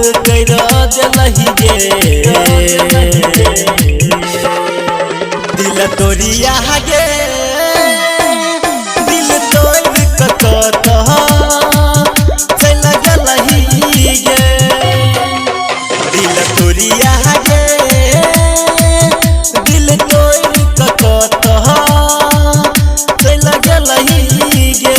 कर दिलही गे दिल तोरिया गे दिल तोड़ कत चल गलही गे दिल तोरिया गे दिल तोड़ कत चल गलही गे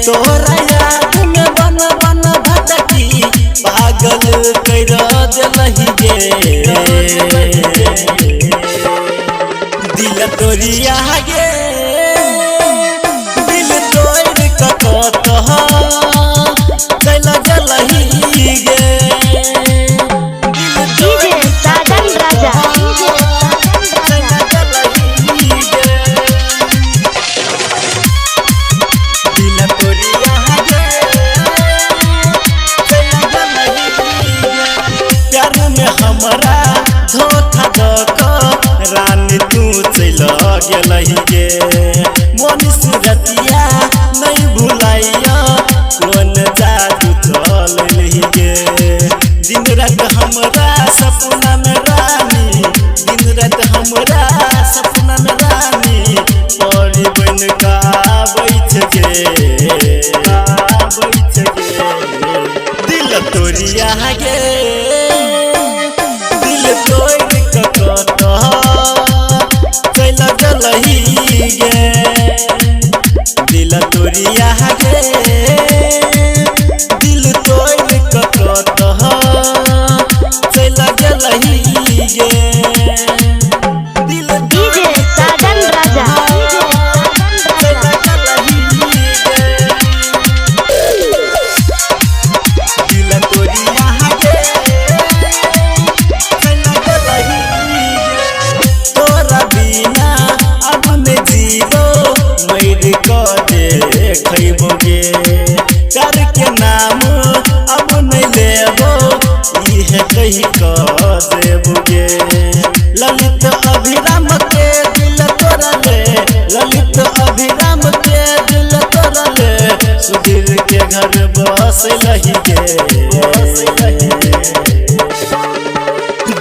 तोहरा याद में बन बन भटकी पागल कर दिलही गे दिल तोरिया गे दिल तोड़ कत चल गलही गे डीजे साजन राजा चल गलही गे दिल तोरिया गे चल गलही गे प्यार में हमरा धोखा दक रानी तू चल गलही गे मन सूरतिया नहीं भुलाइया कौन जादू चल लही गे दिन रात हमरा सपना में रानी दिन रात हमरा सपना में रानी पड़ी बन का बैठ गे दिल तोरिया गे दिल तोड़ कत चल गलही गे दिल तोरिया गे दिल तोड़ कत चल गलही गे डीजे साजन राजा चल गलही गे दिल तोरिया गे चल गलही गे तोरा बिना अब में जीवो मर के देखबो गे प्यार के नाम अब नहीं लेबो इहे कही क देबो गे ललित अभिराम के दिल तोरा ले ललित अभिराम के दिल तोरा ले सुधीर के घर बस लही गे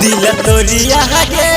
दिल तोरिया गे